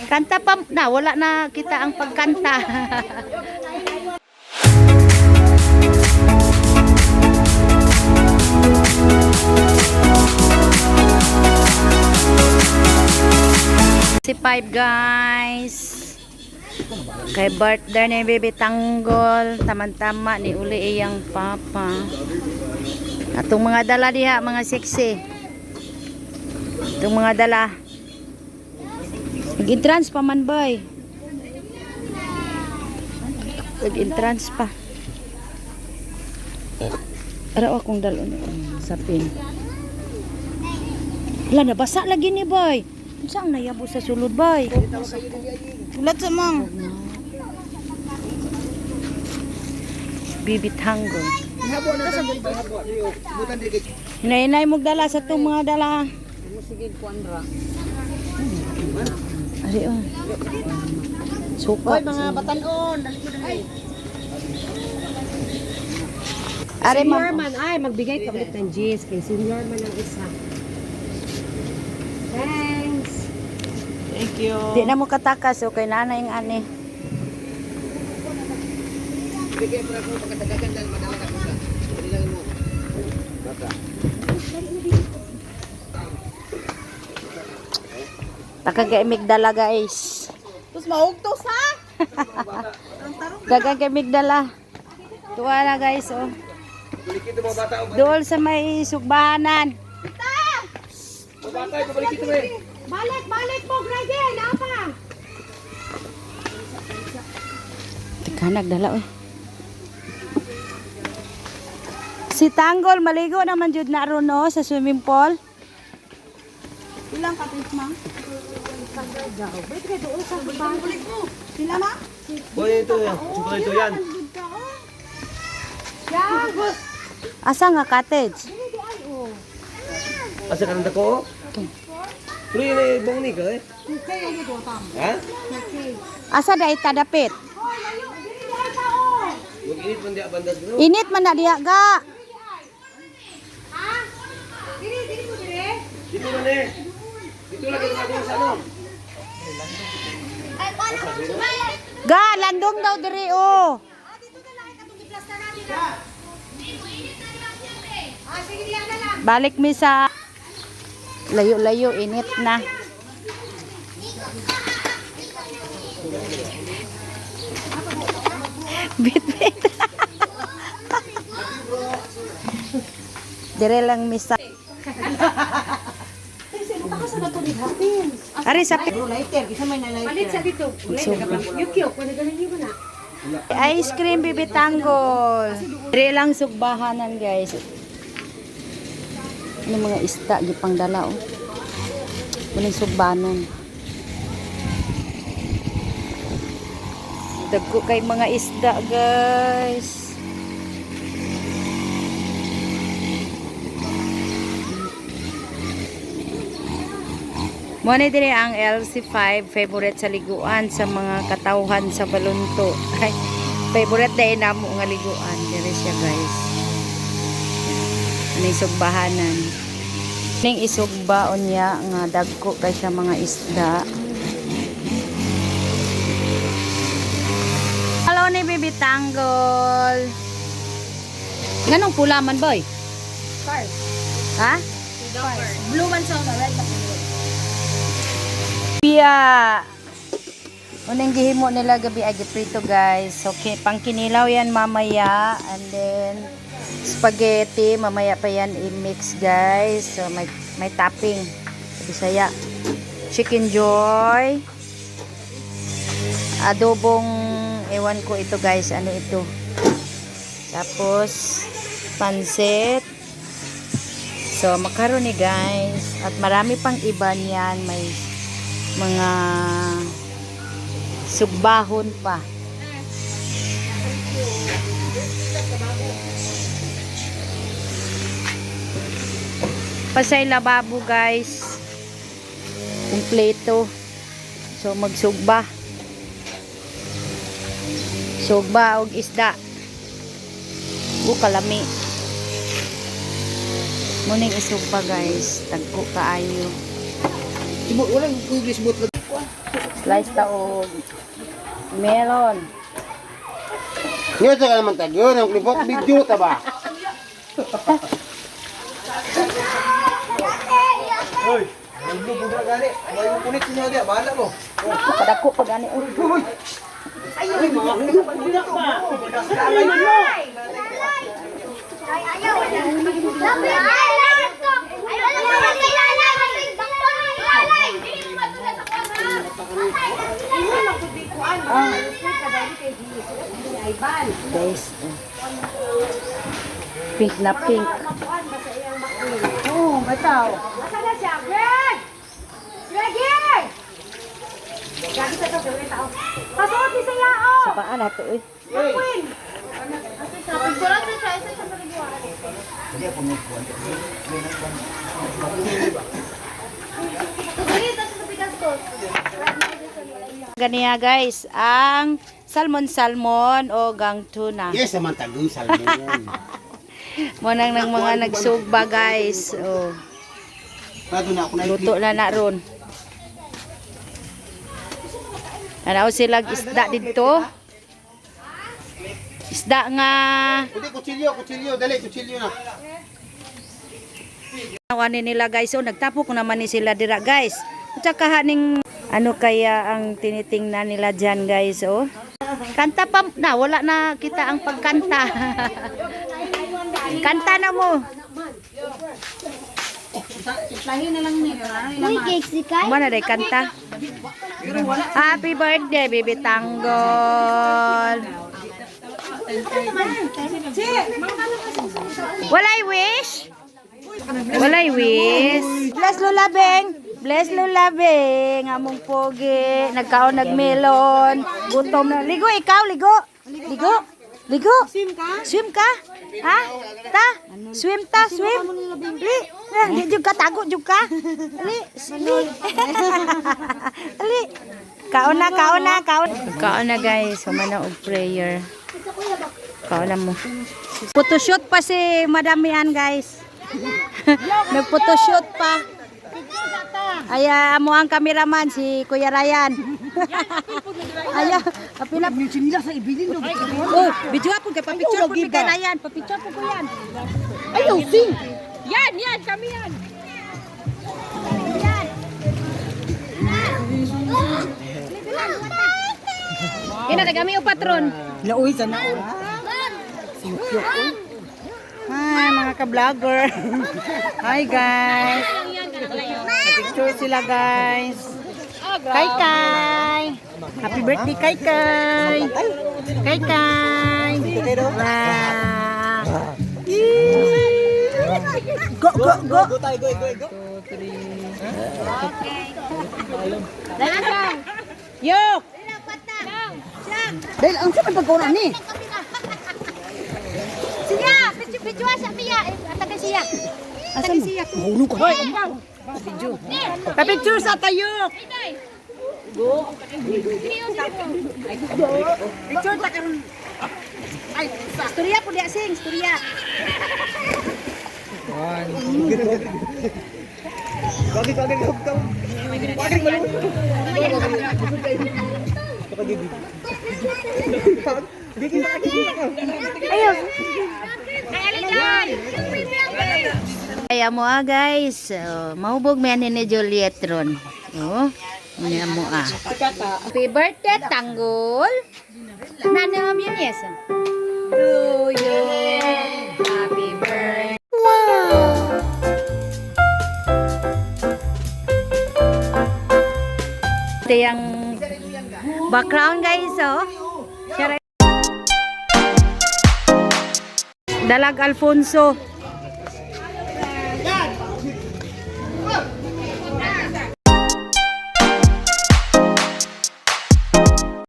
Kanta pa na, wala na kita ang pagkanta. Si Five guys. Kay birthday ni Baby Tanggol, tama-tama ni uli iyang papa. Atong mga dala diha, mga sexy. Itong mga dala. Nag-entrance pa man boy. Nag-entrance pa. Araw akong dalon sa pin. Wala, nabasa lagi ni boy. Saan nayabo sa sulod boy? Ulat sa mang. Baby Tanggol. Hinay-hinay mo dala sa itong mga dala. Sige, kuandra. Ari oh. Suka. Hoy, mga batanon, dali mo dali. Ari Senior man, ay, magbigay ka ulit ng G's kay senior man ang isa. Thanks. Thank you. Di na mo katakas, okay nanay ang ani. Bigay para ko pagkatagagan dahil madala ka sa. Kailangan mo. Bata. Takagay migdala guys. Tapos maugtos ha? Dagang kay migdala. Tuwa na guys oh. Balik ito mga bata. Dool sa may sugbahanan. Mga bata, balik ito eh. Balik mo, Grady, napa? Teka, nagdala eh. Si Tanggol, maligo naman jud na ron no, sa swimming pool. Ilang kapit ma? Balik kayo doon sa balik mo. Sila ma? Boy, ito yan. Siguro ito yan. Yan. Asa nga cottage? Asa ka nanda ko? Pero yun ay ibang ni ka eh. Okay, ano to, Tam? Ha? Okay. Asa da itadapit? Mag-init man di abandas bro. Init man na diya ga. Dito man eh. Dito lagi natin sa ano. Ga, landong daw diri oh. Balik mi sa layo-layo, init na. Bit-bit. Dire lang misa. Ari sa Bro, lighter. Isa may na lighter. Palit sa dito. Yukyo, kung nagaling mo na. ice cream Baby Tanggol. Dire lang sugbahanan guys. Ano mga isda gipang dala oh. Muning sugbanon. Dagko kay mga isda guys. Muna dire ang LC5 favorite sa liguan sa mga katawhan sa Balunto. Ay, favorite day namo nga liguan dire siya guys. Ano isugbahanan. Ning isugbaon niya nga dagko kay sa mga isda. Hello ni Baby Tanggol. Ganong pula man boy? Stars. Ha? Stars. Blue man sa red na blue. Pia. Unang gihimo nila gabi ay giprito guys. Okay, pangkinilaw yan mamaya and then spaghetti mamaya pa yan i-mix guys. So may topping. Sa Bisaya. Chicken joy. Adobong ewan ko ito guys, ano ito. Tapos pansit. So macaroni guys at marami pang iba niyan, may mga sugbahon pa. Pasay lababo guys. Kumpleto. So magsugba. Sugba og isda. Kalami. Muning isugba guys. Tagko kaayo. Wala English boat. Slice ta og melon. Ngayon sa ka naman tagyo, ang klipot video ta ba? Hoy, ang bubuda gali. May punit niyo dia, bahala mo. Padako pag ani. Ay, mga budak ba? Guys. Pink na pink. Oo, bataw. Asa na siya? Greg! Greg! Gagi sa to, gawin tao. Pasuot ni sa yao! Sa paa na to eh. Queen! Ganiya guys, ang salmon o gang tuna. Yes, naman tagyo salmon. Monang ng mga nagsugba guys. Oh, Pato na ako na luto na ron. Ano sila isda dito? Isda nga Pwede kutsilyo, dali kutsilyo na. Nawani nila guys, so nagtapo ko naman ni sila dira guys. At saka haning ano kaya ang tinitingnan nila dyan guys, oh. Kanta pa na, wala na kita ang pagkanta. Kanta na mo. Mana day kanta? Happy birthday, baby Tanggol. Walay wish? Walay wish. Bless Lola Beng. Bless Lola Beng. Among pogi. Nagkaon nagmelon. Gutom na. Ligo ikaw, ligo. Ligo. Ligo. Swim ka? Ha? Ta? Swim ta, swim. Li. Di jud ka tago jud ka. Li. Li. Ali. Kaon na, kaon na, kaon. Kaon na guys. Humana og prayer. Kaon na mo. Photoshoot pa si Madam Mian guys. Nag-photoshoot pa. Aya mo ang cameraman si Kuya Ryan. Aya, apilap ni nila sa ibilin do. Oh, video po kay pa-picture po kay Ryan, pa-picture po ko yan. Ayaw sing. Yan, kami yan. Kina kami o patron. Lauwi sa naon. Hi mga ka-vlogger. Hi guys. Picture sila guys. Kay Kay. Happy birthday Kay Kay. Kay Kay. Go. Go tayo, go. 2, 3. Okay. Yok. Dahil ang saman pagkauna ni. Siya, video sa piya. Ataga siya. Asan mo? Mahulog ka. Pa-picture sa tayo. Picture ta karon. Ay, Storya po dia sing, storya. Bakit hugtaw? Bakit malu? Ayaw. Kaya mo guys, mahubog man ni Juliet ron. Oh, niya mo Happy birthday Tanggol. Nanam yun yes. To you. Happy birthday. Wow. Ito yung background guys, oh. Dalag Alfonso.